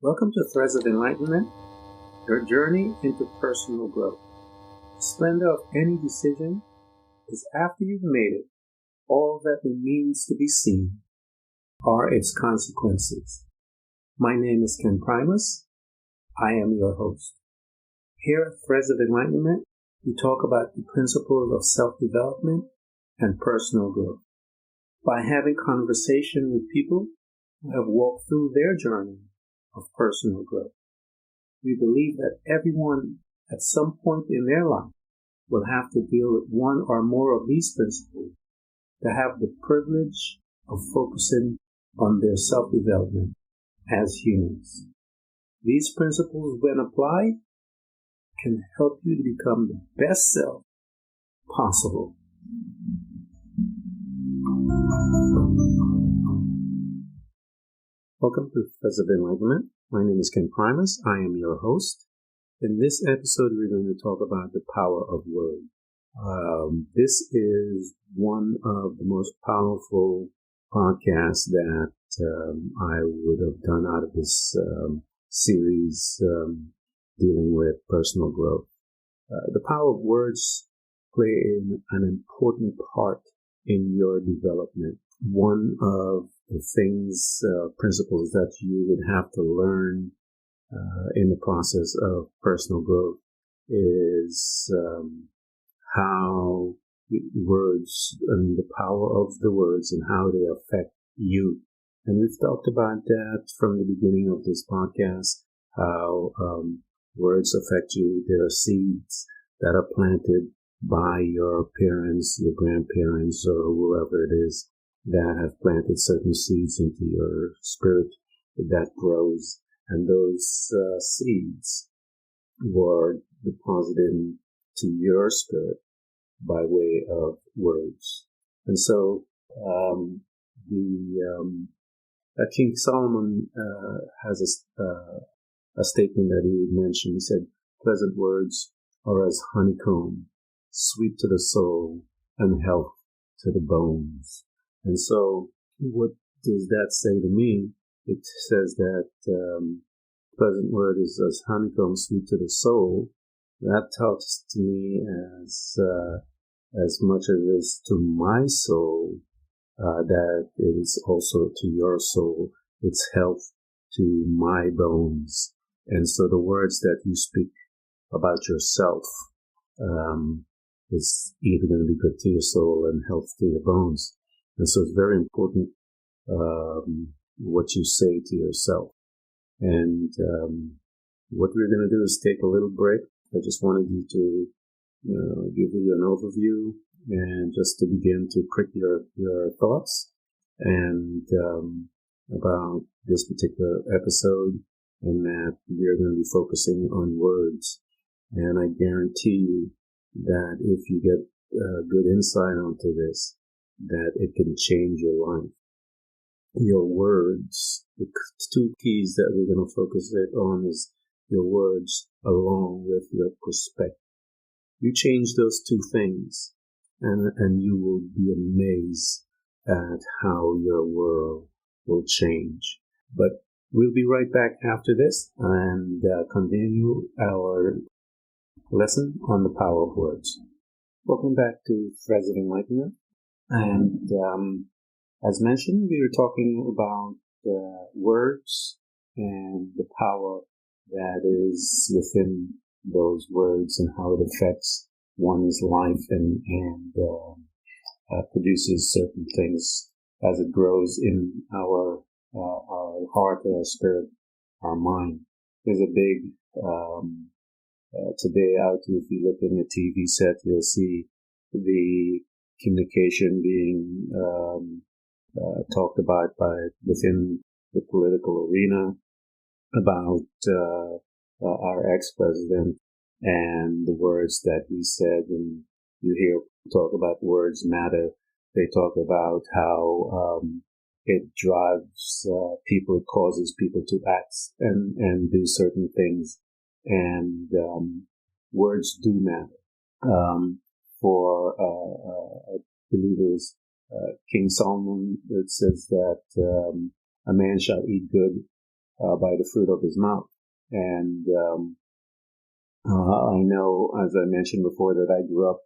Welcome to Threads of Enlightenment, your journey into personal growth. The splendor of any decision is after you've made it, all that it means to be seen are its consequences. My name is Ken Primus. I am your host. Here at Threads of Enlightenment, we talk about the principles of self-development and personal growth. By having conversation with people who have walked through their journey of personal growth, we believe that everyone at some point in their life will have to deal with one or more of these principles to have the privilege of focusing on their self-development as humans. These principles, when applied, can help you to become the best self possible. Welcome to Threads of Enlightenment. My name is Ken Primus. I am your host. In this episode, we're going to talk about the power of words. This is one of the most powerful podcasts that I would have done out of this series dealing with personal growth. The power of words play an important part in your development. One of the things, principles that you would have to learn in the process of personal growth is how words and the power of the words and how they affect you. And we've talked about that from the beginning of this podcast, how words affect you. There are seeds that are planted by your parents, your grandparents, or whoever it is that have planted certain seeds into your spirit that grows. And those seeds were deposited into your spirit by way of words. And so King Solomon has a statement that he mentioned. He said, "Pleasant words are as honeycomb, sweet to the soul and health to the bones." And so what does that say to me? It says that pleasant word is as honeycomb, sweet to the soul. That talks to me as much as it is to my soul, that it is also to your soul. It's health to my bones. And so the words that you speak about yourself is either going to be good to your soul and health to your bones. And so it's very important what you say to yourself. And what we're going to do is take a little break. I just wanted you to give you an overview and just to begin to prick your thoughts and about this particular episode, and that we're going to be focusing on words. And I guarantee you that if you get good insight onto this, that it can change your life. Your words, the two keys that we're going to focus it on is your words along with your perspective. You change those two things and you will be amazed at how your world will change. But we'll be right back after this and continue our lesson on the power of words. Welcome back to Threads of Enlightenment. And as mentioned, we were talking about words and the power that is within those words and how it affects one's life and produces certain things as it grows in our heart, our spirit, our mind. There's a big today out. If you look in a TV set, you'll see the communication being talked about by within the political arena about our ex-president and the words that he said. And you hear talk about words matter. They talk about how it drives people, it causes people to act and do certain things. And words do matter. For believers, King Solomon, it says that a man shall eat good by the fruit of his mouth. And I know, as I mentioned before, that I grew up,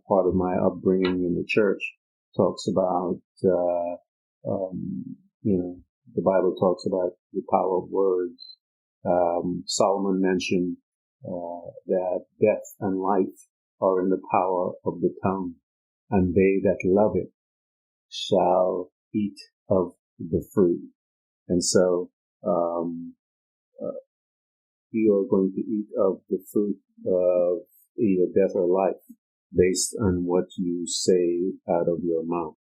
part of my upbringing in the church talks about, the Bible talks about the power of words. Solomon mentioned that death and life are in the power of the tongue, and they that love it shall eat of the fruit. And so you are going to eat of the fruit of either death or life based on what you say out of your mouth.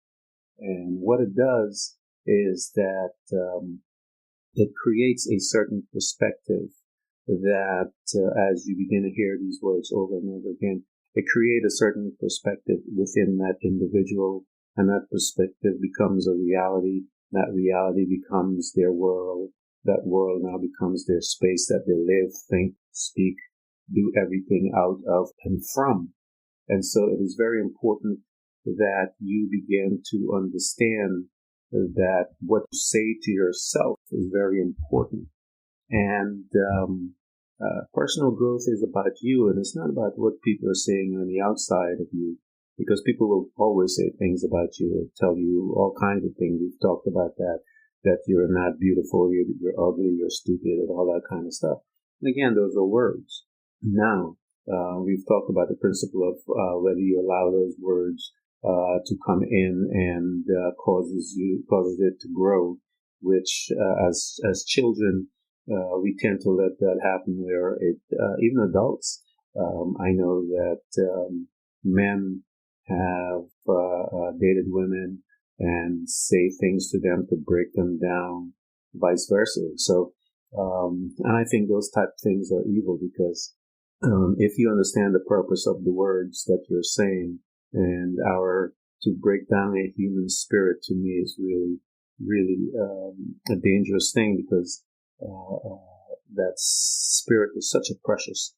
And what it does is that it creates a certain perspective that as you begin to hear these words over and over again, it creates a certain perspective within that individual, and that perspective becomes a reality. That reality becomes their world. That world now becomes their space that they live, think, speak, do everything out of and from. And so it is very important that you begin to understand that what you say to yourself is very important. And personal growth is about you, and it's not about what people are saying on the outside of you, because people will always say things about you, tell you all kinds of things. We've talked about that you're not beautiful, you're ugly, you're stupid, and all that kind of stuff. And again, those are words. Now, we've talked about the principle of whether you allow those words to come in and causes it to grow, which as children we tend to let that happen. Where it even adults, I know that men have dated women and say things to them to break them down, vice versa. So, and I think those type of things are evil, because if you understand the purpose of the words that you're saying, and to break down a human spirit, to me is really, really a dangerous thing, because that spirit is such a precious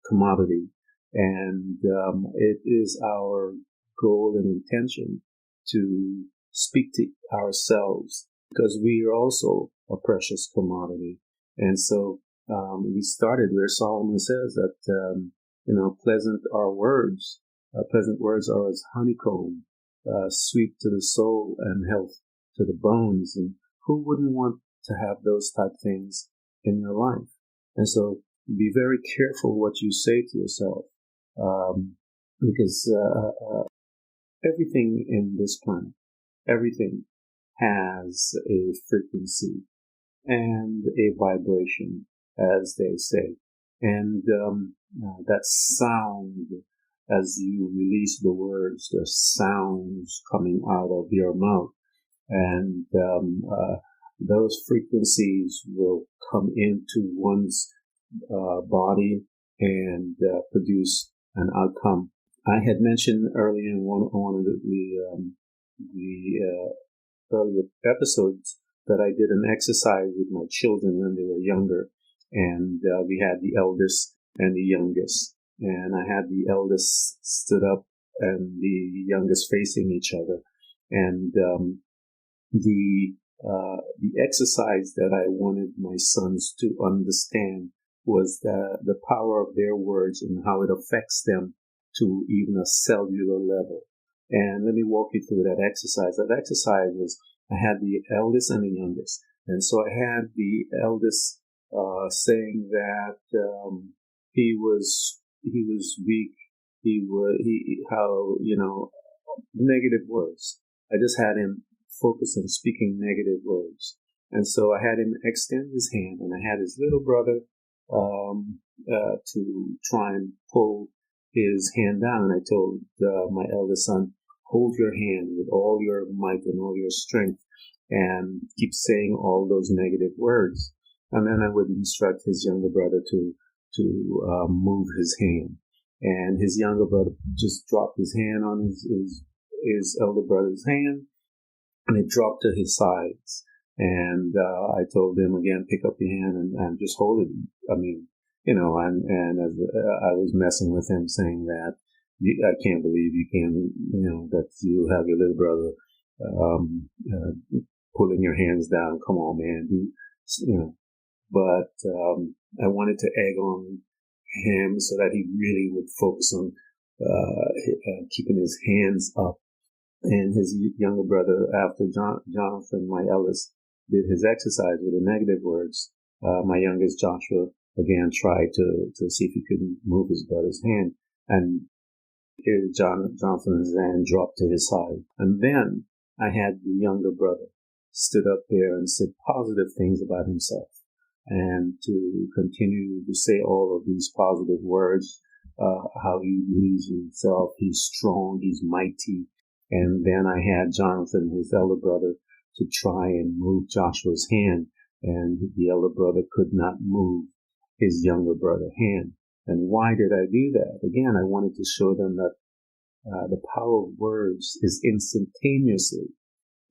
commodity, and it is our goal and intention to speak to ourselves, because we are also a precious commodity. And so we started where Solomon says that pleasant are words. Pleasant words are as honeycomb, sweet to the soul and health to the bones. And who wouldn't want to have those type of things in your life? And so be very careful what you say to yourself, because everything in this planet, everything has a frequency and a vibration, as they say. And that sound, as you release the words, there's sounds coming out of your mouth. And those frequencies will come into one's body and produce an outcome. I had mentioned earlier in one of the earlier episodes that I did an exercise with my children when they were younger, and we had the eldest and the youngest, and I had the eldest stood up and the youngest facing each other, and the exercise that I wanted my sons to understand was the power of their words and how it affects them to even a cellular level. And let me walk you through that exercise. That exercise was, I had the eldest and the youngest. And so I had the eldest saying that he was weak. Negative words. I just had him focus on speaking negative words. And so I had him extend his hand, and I had his little brother to try and pull his hand down. And I told my eldest son, hold your hand with all your might and all your strength, and keep saying all those negative words. And then I would instruct his younger brother to move his hand. And his younger brother just dropped his hand on his elder brother's hand, and it dropped to his sides. And I told him again, pick up your hand and just hold it. I mean, and as I was messing with him, saying that I can't believe you can, that you have your little brother pulling your hands down. Come on, man. But I wanted to egg on him so that he really would focus on keeping his hands up. And his younger brother, after Jonathan, my eldest, did his exercise with the negative words, my youngest Joshua again tried to see if he could move his brother's hand, and Jonathan's hand dropped to his side. And then I had the younger brother stood up there and said positive things about himself, and to continue to say all of these positive words, how he believes in himself, he's strong, he's mighty. And then I had Jonathan, his elder brother, to try and move Joshua's hand, and the elder brother could not move his younger brother's hand. And why did I do that? Again, I wanted to show them that the power of words is instantaneously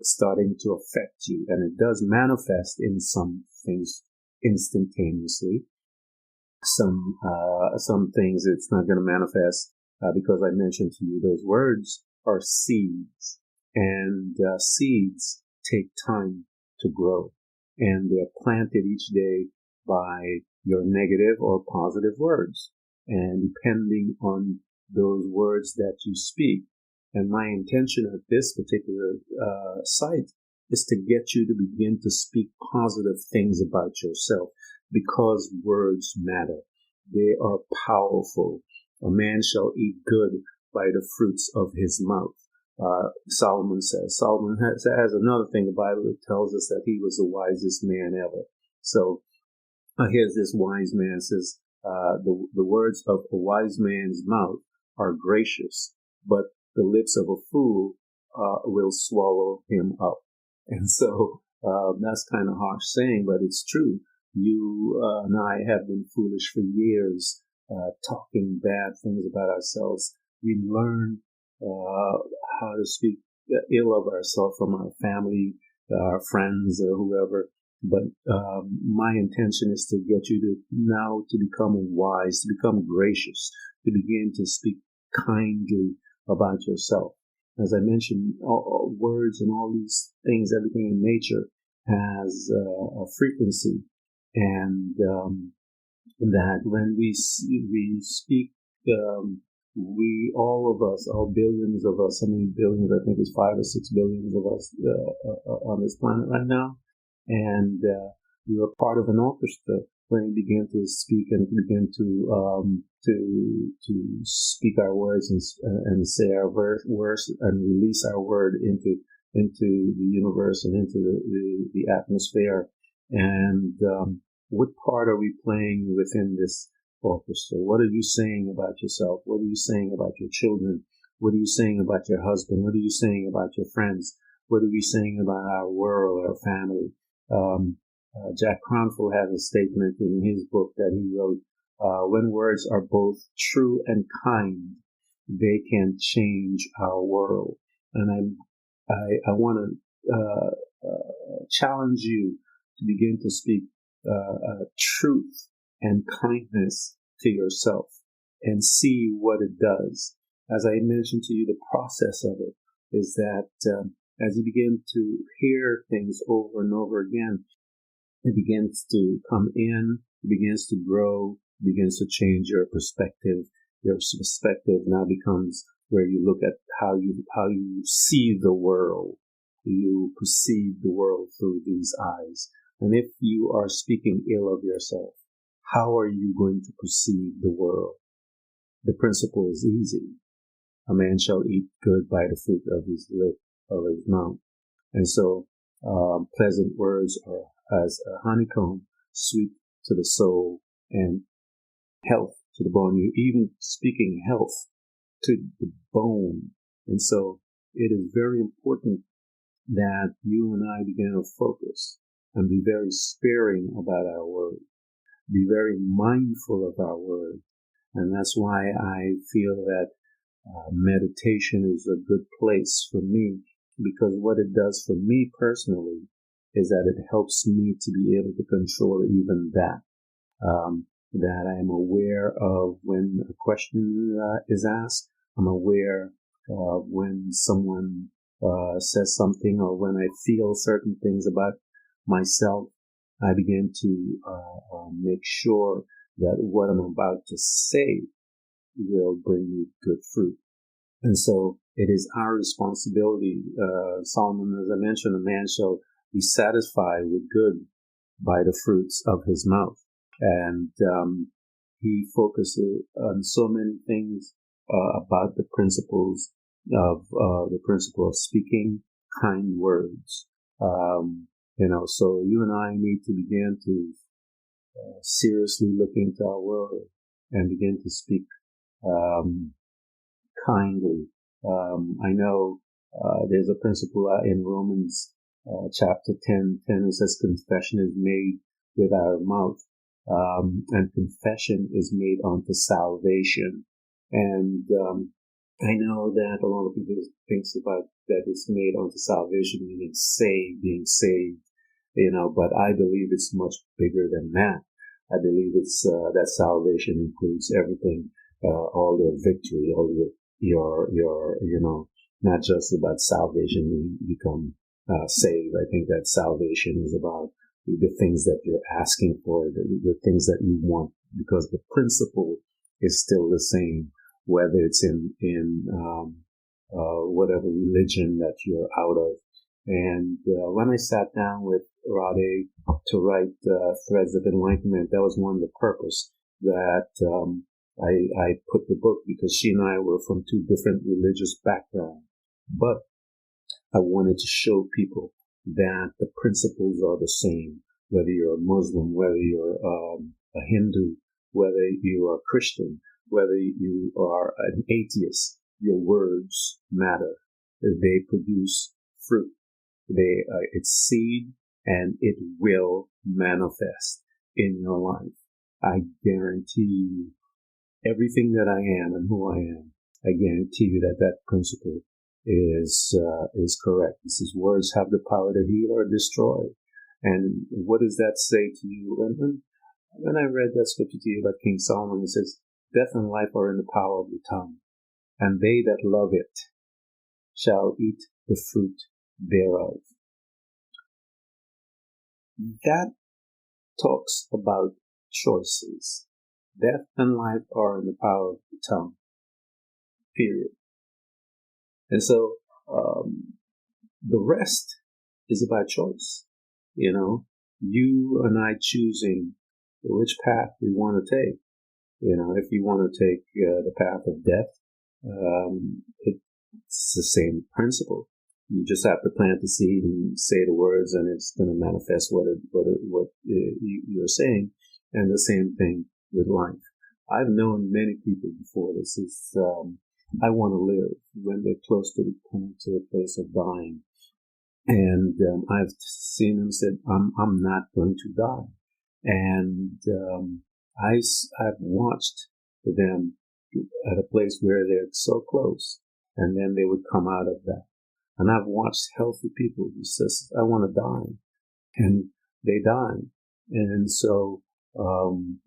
starting to affect you, and it does manifest in some things instantaneously. Some things it's not going to manifest because I mentioned to you those words are seeds, and seeds take time to grow, and they're planted each day by your negative or positive words, and depending on those words that you speak. And my intention at this particular site is to get you to begin to speak positive things about yourself, because words matter. They are powerful. A man shall eat good by the fruits of his mouth. Solomon says. Solomon has another thing. The Bible tells us that he was the wisest man ever. So here's this wise man says, the words of a wise man's mouth are gracious, but the lips of a fool will swallow him up. And so that's kind of harsh saying, but it's true. You and I have been foolish for years, talking bad things about ourselves. We learn how to speak ill of ourselves from our family, our friends, or whoever. But my intention is to get you to become wise, to become gracious, to begin to speak kindly about yourself. As I mentioned, all words and all these things, everything in nature has a frequency, and that when we speak, we, all of us, all billions of us, how many billions? I think it's 5 or 6 billions of us on this planet right now, and we are part of an orchestra when we begin to speak and begin to speak our words and say our words and release our word into the universe and into the atmosphere. And what part are we playing within this orchestra? What are you saying about yourself? What are you saying about your children? What are you saying about your husband? What are you saying about your friends? What are we saying about our world, our family? Jack Kronfeld has a statement in his book that he wrote, when words are both true and kind, they can change our world. And I want to challenge you to begin to speak truth and kindness to yourself and see what it does. As I mentioned to you, the process of it is that as you begin to hear things over and over again, it begins to come in, it begins to grow, it begins to change your perspective. Your perspective now becomes where you look at how you see the world. You perceive the world through these eyes. And if you are speaking ill of yourself, how are you going to perceive the world? The principle is easy. A man shall eat good by the fruit of his lip, of his mouth. And so, pleasant words are as a honeycomb, sweet to the soul and health to the bone. You're even speaking health to the bone. And so it is very important that you and I begin to focus and be very sparing about our word. Be very mindful of our word. And that's why I feel that meditation is a good place for me, because what it does for me personally is that it helps me to be able to control even that. That I am aware of when a question is asked. I'm aware of when someone says something, or when I feel certain things about myself, I begin to make sure that what I'm about to say will bring me good fruit. And so it is our responsibility. Solomon, as I mentioned, a man shall be satisfied with good by the fruits of his mouth. And he focuses on so many things about the principles of the principle of speaking kind words. So you and I need to begin to seriously look into our world and begin to speak kindly. I know there's a principle in Romans chapter 10, it says confession is made with our mouth, and confession is made unto salvation. And I know that a lot of people think about that it's made unto salvation, meaning being saved, but I believe it's much bigger than that. I believe it's that salvation includes everything, all the victory, all your not just about salvation, you become saved. I think that salvation is about the things that you're asking for, the things that you want, because the principle is still the same, whether it's in whatever religion that you're out of. And when I sat down with Rade to write Threads of Enlightenment, that was one of the purpose that I put the book, because she and I were from two different religious backgrounds. But I wanted to show people that the principles are the same, whether you're a Muslim, whether you're a Hindu, whether you are Christian, whether you are an atheist. Your words matter. They produce fruit. It's seed, and it will manifest in your life. I guarantee you, everything that I am and who I am, I guarantee you that principle is correct. This is, words have the power to heal or destroy. And what does that say to you? When I read that scripture to you about King Solomon, it says, death and life are in the power of the tongue, and they that love it shall eat the fruit thereof. That talks about choices. Death and life are in the power of the tongue, period. And so the rest is about choice. You and I choosing which path we want to take. If you want to take the path of death, it's the same principle. You just have to plant the seed and say the words, and it's going to manifest what you're saying. And the same thing with life. I've known many people before. This is I want to live when they're close to the place of dying, and I've seen them said, "I'm not going to die," and I've watched them at a place where they're so close, and then they would come out of that. And I've watched healthy people who says, "I want to die," and they die. And so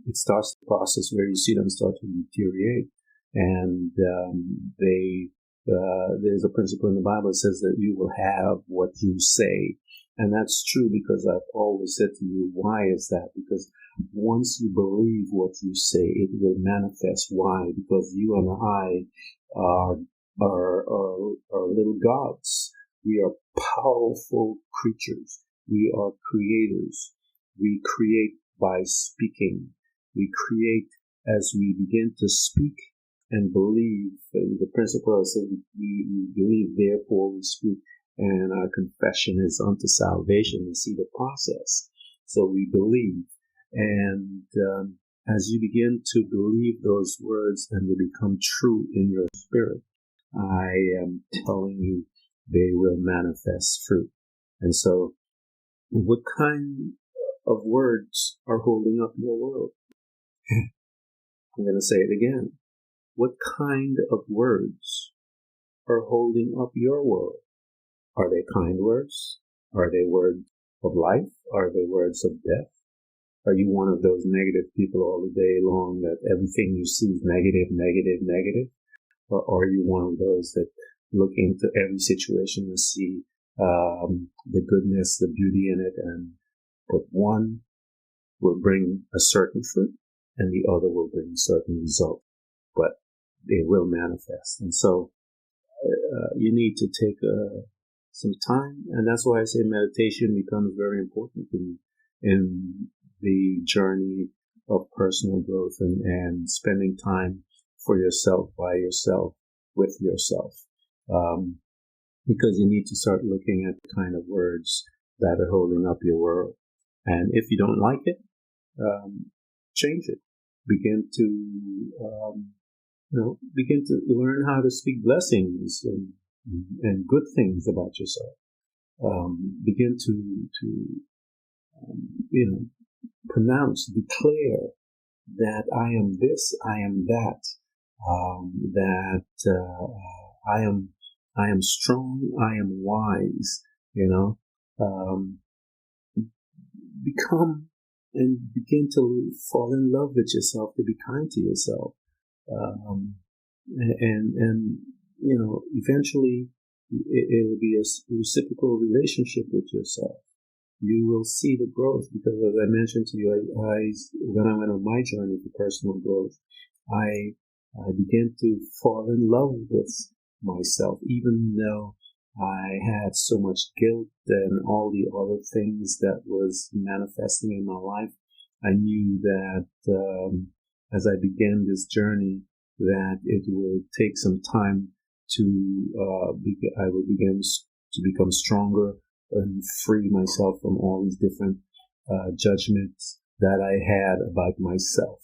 it starts the process where you see them start to deteriorate. And there's a principle in the Bible that says that you will have what you say. And that's true, because I've always said to you, why is that? Because once you believe what you say, it will manifest. Why? Because you and I are little gods. We are powerful creatures. We are creators. We create by speaking. We create as we begin to speak and believe. The principle says we believe, therefore we speak. And our confession is unto salvation. You see the process. So we believe. And as you begin to believe those words and they become true in your spirit, I am telling you, they will manifest fruit. And so, what kind of words are holding up your world? I'm going to say it again. What kind of words are holding up your world? Are they kind words? Are they words of life? Are they words of death? Are you one of those negative people all the day long that everything you see is negative, negative, negative? Or are you one of those that look into every situation and see the goodness, the beauty in it, but one will bring a certain fruit and the other will bring a certain result, but they will manifest. And so you need to take some time, and that's why I say meditation becomes very important in the journey of personal growth and spending time for yourself, by yourself, with yourself. Because you need to start looking at the kind of words that are holding up your world. And if you don't like it, change it. Begin to learn how to speak blessings and good things about yourself. Begin to pronounce, declare that I am this, I am that, I am strong, I am wise, become and begin to fall in love with yourself, to be kind to yourself. Eventually it will be a reciprocal relationship with yourself. You will see the growth, because as I mentioned to you, when I went on my journey to personal growth, I began to fall in love with myself, even though I had so much guilt and all the other things that was manifesting in my life. I knew that as I began this journey, that it would take some time I would begin to become stronger and free myself from all these different judgments that I had about myself,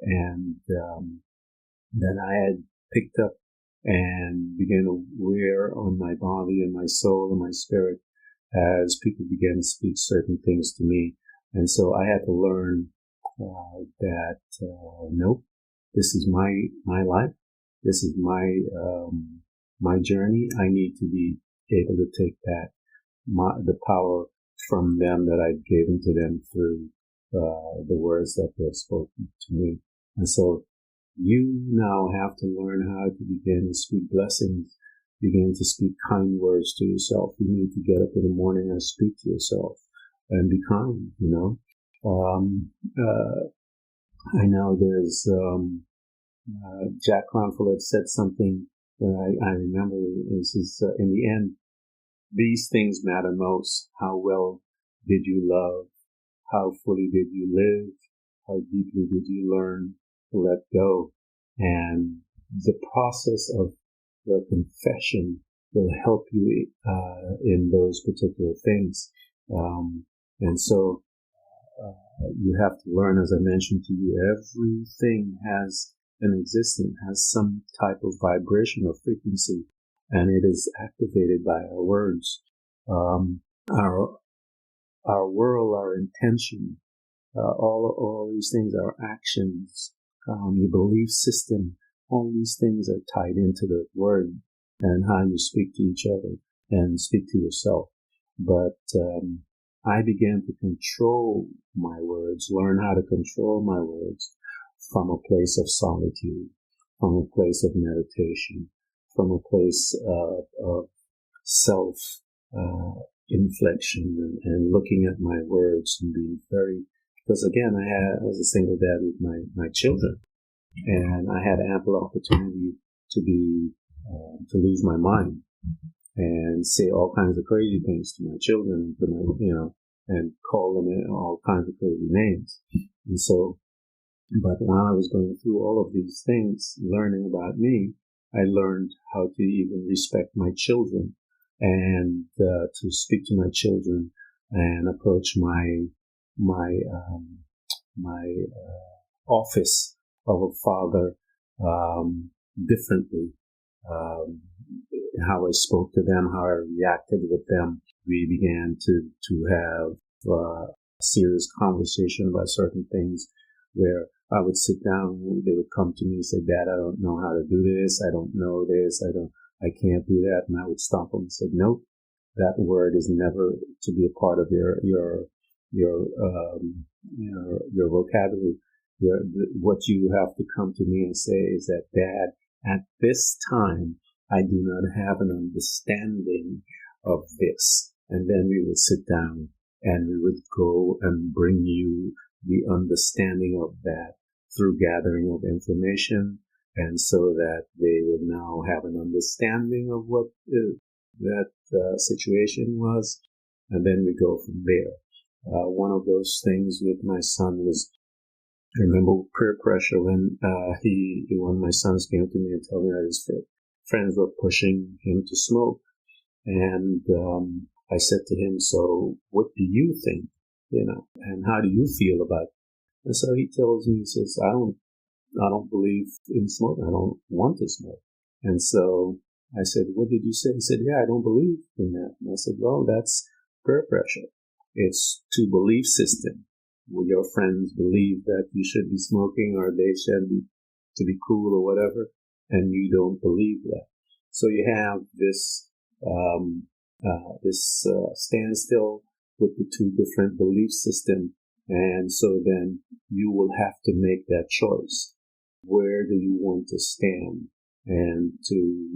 and that I had picked up and began to wear on my body and my soul and my spirit as people began to speak certain things to me. And so I had to learn that nope, this is my life. This is my journey. I need to be able to take the power from them that I've given to them through the words that they've spoken to me. And so you now have to learn how to begin to speak blessings, begin to speak kind words to yourself. You need to get up in the morning and speak to yourself and be kind, I know there's Jack Canfield had said something that I remember. This is in the end, these things matter most. How well did you love? How fully did you live? How deeply did you learn to let go? And the process of the confession will help you in those particular things. And so you have to learn, as I mentioned to you, everything has an existence, has some type of vibration or frequency, and it is activated by our words. Our world, our intention, all these things, our actions, your belief system, all these things are tied into the word and how you speak to each other and speak to yourself. But I began to control my words, learn how to control my words from a place of solitude, from a place of meditation, from a place of self inflection and looking at my words and being very, because again, I was a single dad with my children, and I had ample opportunity to lose my mind and say all kinds of crazy things to my children, and call them all kinds of crazy names. And so, but while I was going through all of these things, learning about me, I learned how to even respect my children and to speak to my children and approach my office of a father differently. How I spoke to them, how I reacted with them. We began to have a serious conversation about certain things where I would sit down, they would come to me and say, Dad, I don't know how to do this. I don't know this. I can't do that. And I would stop them and say, nope, that word is never to be a part of your vocabulary. What you have to come to me and say is that, Dad, at this time, I do not have an understanding of this. And then we would sit down and we would go and bring you the understanding of that through gathering of information, and so that they would now have an understanding of what that situation was, and then we go from there. One of those things with my son was, I remember peer pressure when one of my sons came to me and told me that his friends were pushing him to smoke, and I said to him, "So what do you think? And how do you feel about it?" And so he tells me, he says, I don't believe in smoking. I don't want to smoke." And so I said, "What did you say?" He said, "Yeah, I don't believe in that." And I said, "Well, that's peer pressure. It's to belief system. Will your friends believe that you should be smoking, or they should be to be cool or whatever, and you don't believe that?" So you have this standstill with the two different belief systems, and so then you will have to make that choice. Where do you want to stand? And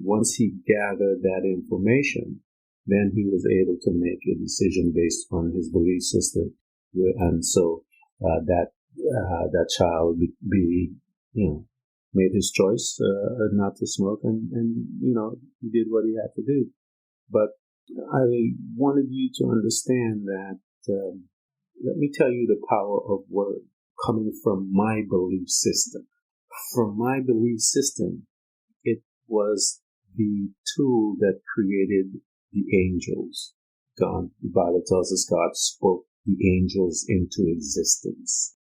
once he gathered that information, then he was able to make a decision based on his belief system, and so that child made his choice not to smoke, and he did what he had to do. But I wanted you to understand that. Let me tell you the power of word coming from my belief system. From my belief system, it was the tool that created the angels. God, the Bible tells us God spoke the angels into existence.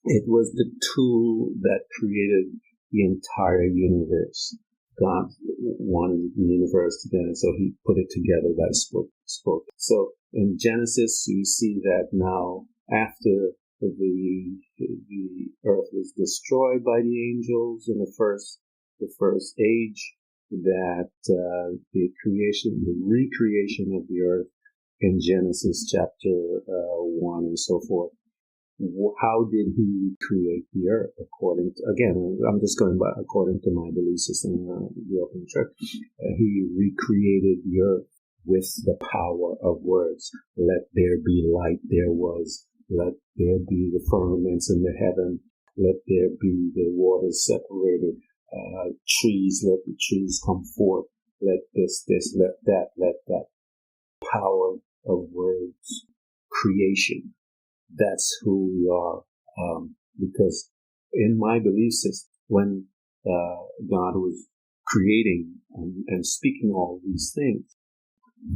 It was the tool that created the entire universe. God wanted the universe together, so he put it together by spoke. So in Genesis, we see that now after the earth was destroyed by the angels in the first age, that the recreation of the earth in Genesis chapter 1 and so forth. How did he create the earth? I'm just going by according to my belief system, the open church. He recreated the earth with the power of words. Let there be light, there was. Let there be the firmaments in the heaven. Let there be the waters separated. Trees, let the trees come forth. Let this, let that. Power of words. Creation. That's who we are. Because in my belief system, when God was creating and speaking all these things,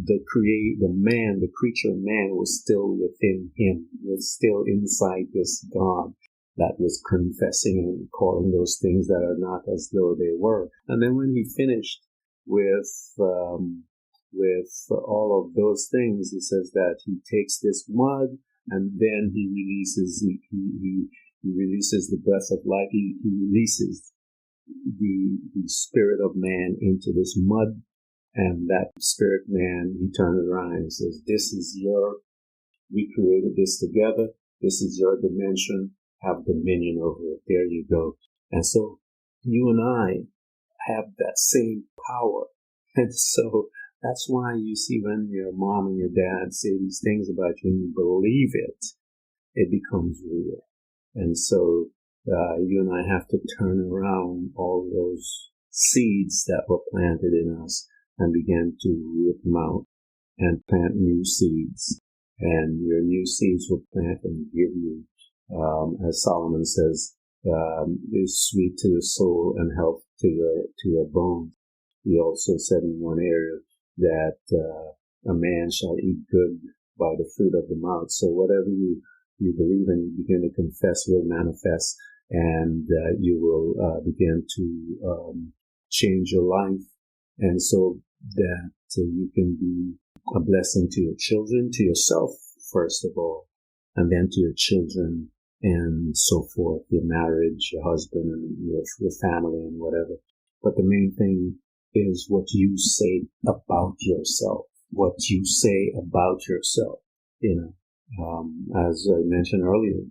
the creature man was still within him, was still inside this God that was confessing and calling those things that are not as though they were. And then when he finished with all of those things, he says that he takes this mud and then he releases the breath of life. He releases the spirit of man into this mud. And that spirit man, he turned around and says, we created this together. This is your dimension. Have dominion over it. There you go. And so you and I have that same power. And so that's why you see when your mom and your dad say these things about you and you believe it, it becomes real. And so you and I have to turn around all those seeds that were planted in us and begin to rip them out and plant new seeds. And your new seeds will plant and give you, as Solomon says, is sweet to the soul and health to your bones. He also said in one area that a man shall eat good by the fruit of the mouth. So whatever you believe and you begin to confess will manifest, and you will begin to change your life, and so that you can be a blessing to your children, to yourself first of all, and then to your children and so forth, your marriage, your husband, and your family and whatever. But the main thing is what you say about yourself. What you say about yourself. As I mentioned earlier,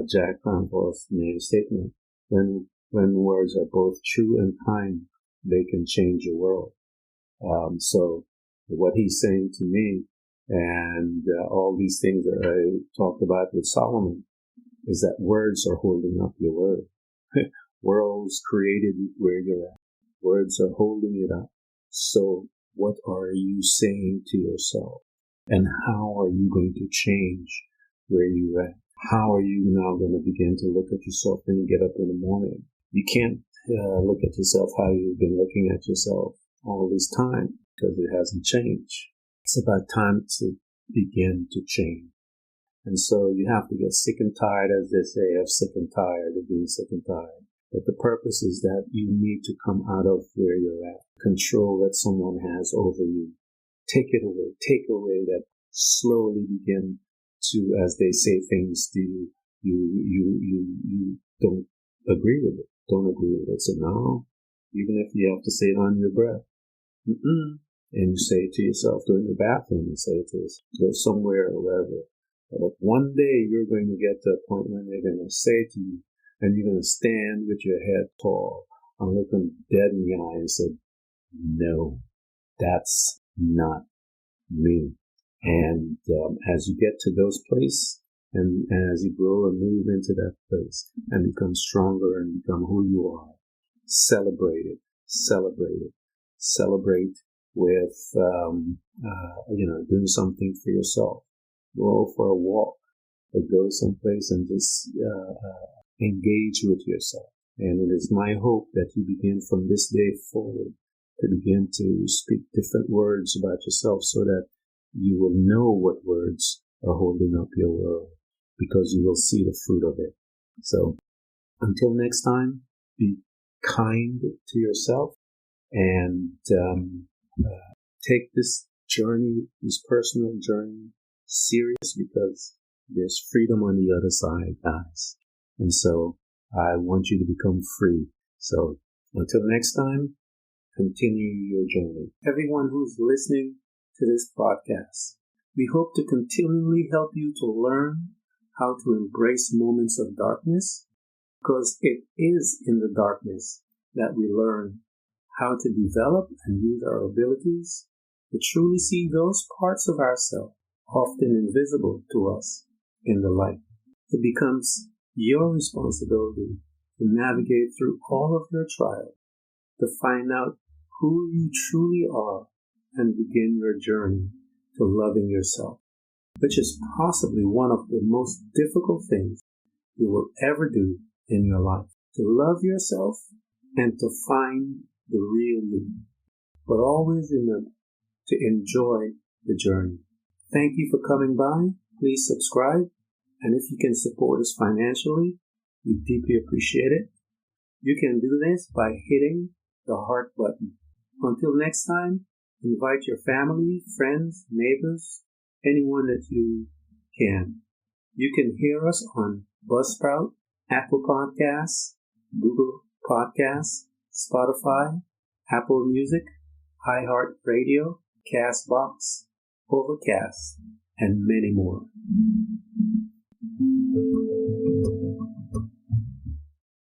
Jack Cranforth made a statement: when words are both true and kind, they can change your world. So what he's saying to me and all these things that I talked about with Solomon is that words are holding up your word. Worlds created where you're at. Words are holding it up. So what are you saying to yourself? And how are you going to change where you're at? How are you now going to begin to look at yourself when you get up in the morning? You can't look at yourself how you've been looking at yourself all this time because it hasn't changed. It's about time to begin to change. And so you have to get sick and tired, as they say, of sick and tired, of being sick and tired. But the purpose is that you need to come out of where you're at. Control that someone has over you. Take it away. Take away that slowly begin to, as they say things to you, you don't agree with it. Don't agree with it. So no, even if you have to say it on your breath. And you say it to yourself, go in the bathroom and say it to yourself, go somewhere or wherever. But one day you're going to get to a point when they're going to say to you, and you're going to stand with your head tall and look them dead in the eye and say, no, that's not me. And as you get to those places, and as you grow and move into that place and become stronger and become who you are, celebrate it, celebrate it, celebrate with, doing something for yourself. Go for a walk, or go someplace and just engage with yourself. And it is my hope that you begin from this day forward to begin to speak different words about yourself so that you will know what words are holding up your world, because you will see the fruit of it. So until next time, be kind to yourself and take this journey, this personal journey, serious, because there's freedom on the other side, guys. And so I want you to become free. So until next time, continue your journey. Everyone who's listening to this podcast, we hope to continually help you to learn how to embrace moments of darkness, because it is in the darkness that we learn how to develop and use our abilities to truly see those parts of ourselves often invisible to us in the light. It becomes your responsibility to navigate through all of your trials, to find out who you truly are and begin your journey to loving yourself, which is possibly one of the most difficult things you will ever do in your life. To love yourself and to find the real you. But always remember to enjoy the journey. Thank you for coming by. Please subscribe. And if you can support us financially, we deeply appreciate it. You can do this by hitting the heart button. Until next time, invite your family, friends, neighbors, anyone that you can. You can hear us on Buzzsprout, Apple Podcasts, Google Podcasts, Spotify, Apple Music, iHeartRadio, Castbox, Overcast, and many more.